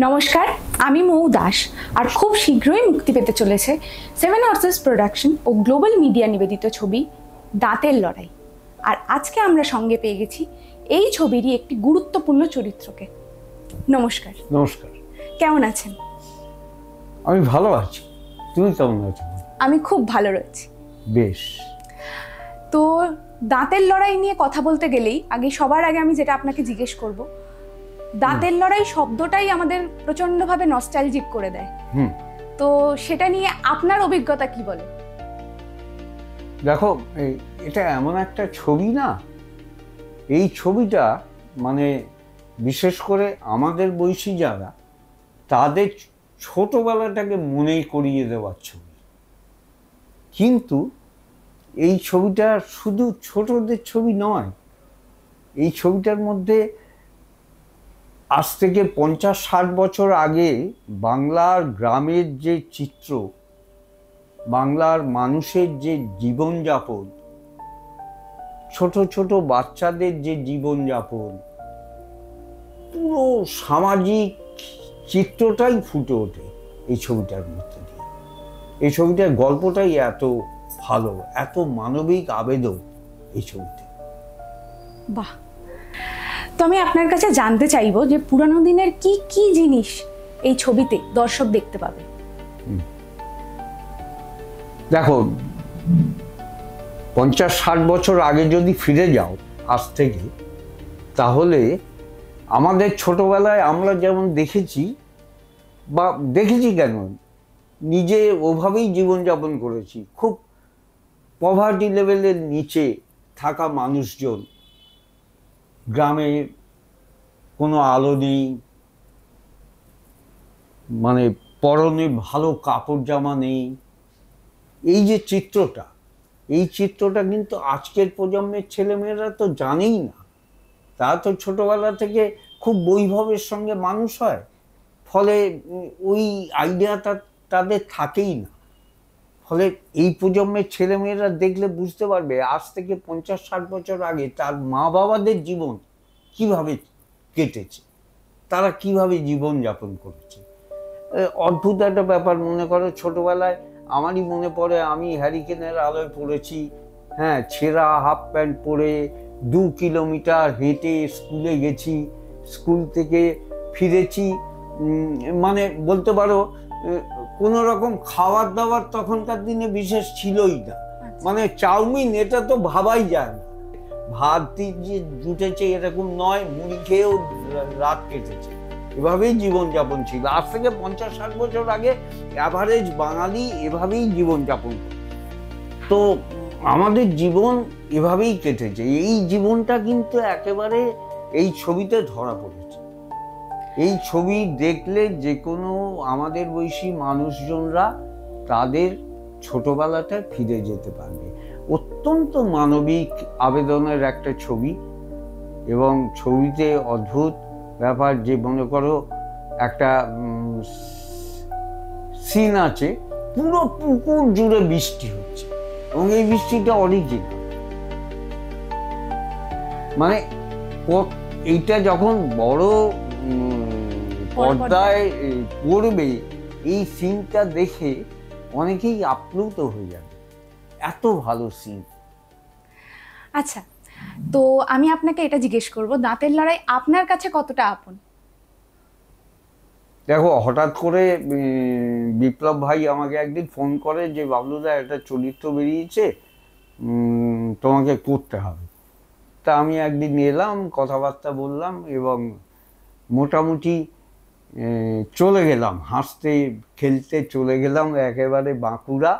নমস্কার, আমি মৌ দাস। আর খুব শীঘ্রই মুক্তি পেতে চলেছে 7 হর্সেস প্রোডাকশন ও গ্লোবাল মিডিয়া নিবেদিত ছবি দাঁতের লড়াই। আর আজকে আমরা সঙ্গে পেয়ে গেছি এই ছবিরই একটি গুরুত্বপূর্ণ চরিত্রকে। নমস্কার। নমস্কার। কেমন আছেন? আমি ভালো আছি, তুমি কেমন আছো? আমি খুব ভালো রয়েছি। বেশ। তো দাঁতের লড়াই নিয়ে কথা বলতে গেলেই সবার আগে আমি যেটা আপনাকে জিজ্ঞেস করব, দাঁতের লড়াই শব্দটাই আমাদের প্রচন্ডভাবে নস্টালজিক করে দেয়। তো সেটা নিয়ে আপনার অভিজ্ঞতা কি বলে? দেখো, এটা এমন একটা ছবি না, এই ছবিটা মানে বিশেষ করে আমাদের বয়সী যারা, তাদের ছোটবেলাটাকে মনে করিয়ে দেওয়ার ছবি। কিন্তু এই ছবিটা শুধু ছোটদের ছবি নয়, এই ছবিটার মধ্যে আজ থেকে 50-60 বছর আগে বাংলার গ্রামের যে চিত্র, বাংলার মানুষের যে জীবনযাপন, ছোট ছোট বাচ্চাদের যে জীবনযাপন, পুরো সামাজিক চিত্রটাই ফুটে ওঠে এই ছবিটার মধ্যে দিয়ে। এই ছবিটার গল্পটাই এত ভালো, এত মানবিক আবেদন এই ছবিতে। বাহ। তো আমি আপনার কাছে জানতে চাইবো যে পুরানো দিনের কি কি জিনিস এই ছবিতে দর্শক দেখতে পাবে? দেখো, 50-60 বছর আগে যদি ফিরে যাও আজ থেকে, তাহলে আমাদের ছোটবেলায় আমরা যেমন দেখেছি, বা দেখেছি কেন, নিজে ওভাবেই জীবনযাপন করেছি। খুব পভার্টি লেভেলের নিচে থাকা মানুষজন, গ্রামে কোনো আলো নেই, মানে পরনে ভালো কাপড় জামা নেই, এই যে চিত্রটা, এই চিত্রটা কিন্তু আজকের প্রজন্মের ছেলেমেয়েরা তো জানেই না। তারা তো ছোটবেলা থেকে খুব বৈভবের সঙ্গে মানুষ হয়, ফলে ওই আইডিয়াটা তাদের থাকেই না। ফলে এই প্রজন্মের ছেলেমেয়েরা দেখলে বুঝতে পারবে আজ থেকে 50-60 বছর আগে তার মা বাবাদের জীবন কিভাবে কেটেছে, তারা কিভাবে জীবনযাপন করেছে। অদ্ভুত একটা ব্যাপার। মনে করো, ছোটবেলায় আমারই মনে পড়ে, আমি হ্যারিকেনের আলোয় পড়েছি, হ্যাঁ, ছেঁড়া হাফ প্যান্ট পরে 2 কিলোমিটার হেঁটে স্কুলে গেছি, স্কুল থেকে ফিরেছি। মানে বলতে পারো কোনো রকম খাবার দাবার তখনকার দিনে বিশেষ ছিলই না। মানে চাউমিন এটা তো ভাবাই যায় না, ভাত যে জুটেছে এরকম নয়, মুড়ি খেয়েও রাত কেটেছে। এভাবেই জীবনযাপন ছিল। আজ থেকে 50-60 বছর আগে অ্যাভারেজ বাঙালি এভাবেই জীবনযাপন করে। তো আমাদের জীবন এভাবেই কেটেছে। এই জীবনটা কিন্তু একেবারে এই ছবিতে ধরা পড়েছে। এই ছবি দেখলে যে কোনো আমাদের বয়সী মানুষজনরা তাদের ছোটবেলাটা ফিরে যেতে পারবে। অত্যন্ত মানবিক আবেদনের একটা ছবি, এবং ছবিতে অদ্ভুত ব্যাপার যে, মনে করো একটা সিন আছে, পুরো পুকুর জুড়ে বৃষ্টি হচ্ছে, এবং এই বৃষ্টিটা অরিজিনাল। মানে এইটা যখন বড় পর্দায় পড়বে, এই সিনটা দেখে অনেকেই আপ্লুত হয়ে যাবে, এত ভালো সিন। আচ্ছা, তো আমি আপনাকে এটা জিজ্ঞেস করব, দাঁতের লড়াই আপনার কাছে কতটা আপন? দেখো, হঠাৎ করে বিপ্লব ভাই আমাকে একদিন ফোন করে যে, বাবলুদা একটা চরিত্র বেরিয়েছে, তোমাকে করতে হবে। তা আমি একদিন এলাম, কথাবার্তা বললাম, এবং মোটামুটি চলে গেলাম, হাসতে খেলতে চলে গেলাম একেবারে বাঁকুড়া।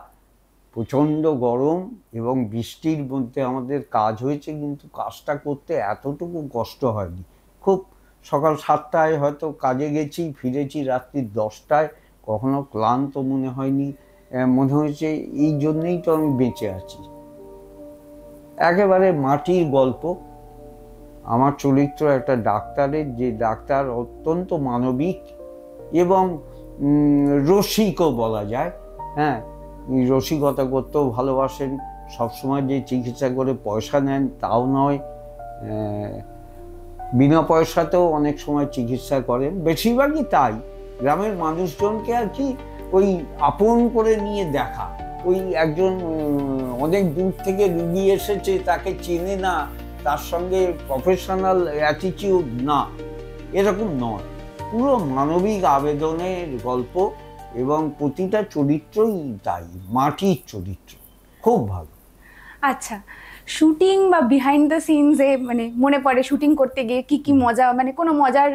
প্রচণ্ড গরম এবং বৃষ্টির মধ্যে আমাদের কাজ হয়েছে, কিন্তু কাজটা করতে এতটুকু কষ্ট হয়নি। খুব সকাল 7টায় হয়তো কাজে গেছি, ফিরেছি রাত্রি 10টায়, কখনো ক্লান্ত মনে হয়নি। মনে হয়েছে এই জন্যেই তো আমি বেঁচে আছি। একেবারে মাটির গল্প। আমার চরিত্র একটা ডাক্তারের, যে ডাক্তার অত্যন্ত মানবিক এবং রসিকও বলা যায়। হ্যাঁ, রসিকতা করতেও ভালোবাসেন, সবসময় যে চিকিৎসা করে পয়সা নেন তাও নয়, বিনা পয়সাতেও অনেক সময় চিকিৎসা করেন, বেশিরভাগই তাই। গ্রামের মানুষজনকে আর কি ওই আপন করে নিয়ে দেখা, ওই একজন অনেক দূর থেকে রুগী এসেছে, তাকে চেনে না, তার সঙ্গে প্রফেশনাল অ্যাটিটিউড না, এরকম নয়। পুরো মানবিক আবেদনের গল্প, এবং প্রতিটা চরিত্রই তাই, মাটির চরিত্র, খুব ভালো। আচ্ছা, শুটিং বা বিহাইন্ড দ্য সিনসে মানে মনে পড়ে শুটিং করতে গিয়ে কি কি মজা, মানে কোনো মজার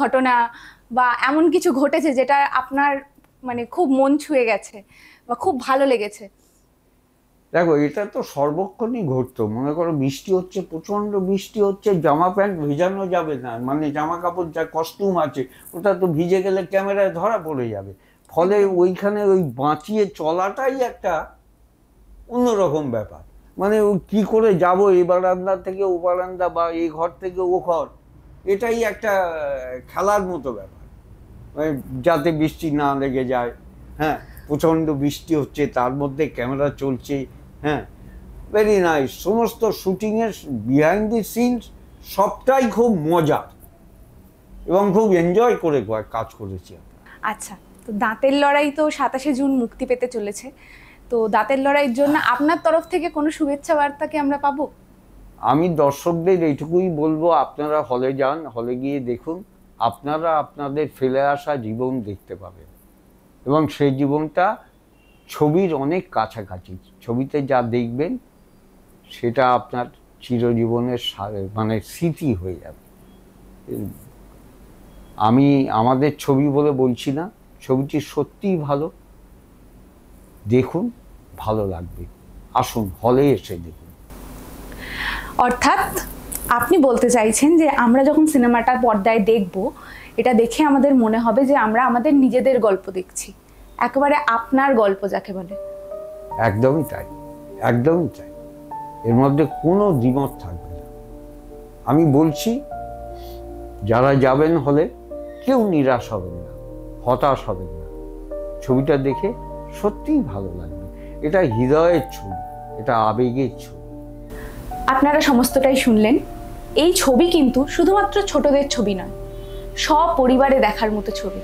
ঘটনা বা এমন কিছু ঘটেছে যেটা আপনার মানে খুব মন ছুঁয়ে গেছে বা খুব ভালো লেগেছে? দেখো, এটা তো সর্বক্ষণই ঘটতো। মনে করো বৃষ্টি হচ্ছে, প্রচন্ড বৃষ্টি হচ্ছে, জামা প্যান্ট ভেজানো যাবে না, মানে জামা কাপড় যা কস্টিউম আছে ওটা তো ভিজে গেলে ক্যামেরায় ধরা পড়ে যাবে। ফলে ওইখানে ওই বাঁচিয়ে চলাটাই একটা অন্যরকম ব্যাপার। মানে কি করে যাব এই বারান্দা থেকে ও বারান্দা, বা এই ঘর থেকে ও ঘর, এটাই একটা খেলার মতো ব্যাপার, মানে যাতে বৃষ্টি না লেগে যায়। হ্যাঁ, প্রচণ্ড বৃষ্টি হচ্ছে, তার মধ্যে ক্যামেরা চলছে। হ্যাঁ, ভেরি নাইস। সমস্ত শুটিংয়ের বিহাইন্ড দি সিনস সবটাই খুব মজা, এবং খুব এনজয় করে কাজ করেছি। আচ্ছা, তো দাঁতের লড়াই তো 27শে জুন মুক্তি পেতে চলেছে, তো দাঁতের লড়াইয়ের জন্য আপনার তরফ থেকে কোনো শুভেচ্ছা বার্তা কি আমরা পাবো? আমি দর্শকদের এইটুকুই বলবো, আপনারা হলে যান, হলে গিয়ে দেখুন, আপনারা আপনাদের ফেলে আসা জীবন দেখতে পাবেন, এবং সেই জীবনটা ছবির অনেক কাছাকাছি। ছবিতে যা দেখবেন সেটা আপনার চিরজীবনের মানে স্মৃতি হয়ে যাবে। আমি আমাদের ছবি বলে বলছি না, ছবিটি সত্যিই ভালো, দেখুন, ভালো লাগবে, আসুন হলে এসে দেখুন। অর্থাৎ আপনি বলতে চাইছেন যে আমরা যখন সিনেমাটা পর্দায় দেখব, এটা দেখে আমাদের মনে হবে যে আমরা আমাদের নিজেদের গল্প দেখছি, একেবারে আপনার গল্প যাকে বলে। একদমই তাই, একদমই তাই, এর মধ্যে কোনো দ্বিমত থাকবে না। আমি বলছি, যারা যাবেন হলে কেউ নিরাশ হবেন না, হতাশ হবেন না। ছবিটা দেখে সত্যিই ভালো লাগবে। এটা হৃদয়ের ছবি, এটা আবেগের ছবি। আপনারা সমস্তটাই শুনলেন। এই ছবি কিন্তু শুধুমাত্র ছোটদের ছবি নয়, সপরিবারে দেখার মতো ছবি।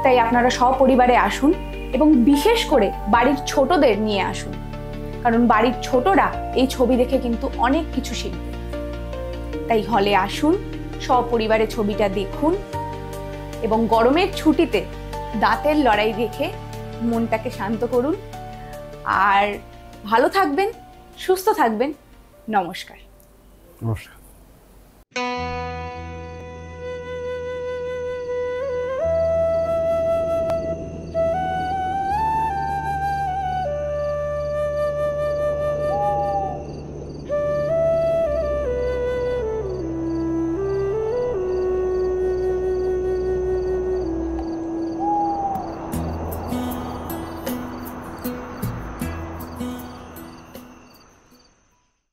তাই আপনারা সপরিবারে আসুন, এবং বিশেষ করে বাড়ির ছোটদের নিয়ে আসুন, কারণ বাড়ির ছোটরা এই ছবি দেখে কিন্তু অনেক কিছু শিখবে। তাই হলে আসুন, সপরিবারে ছবিটা দেখুন, এবং গরমের ছুটিতে দাঁতের লড়াই দেখে মনটাকে শান্ত করুন। আর ভালো থাকবেন, সুস্থ থাকবেন। নমস্কার। নমস্কার।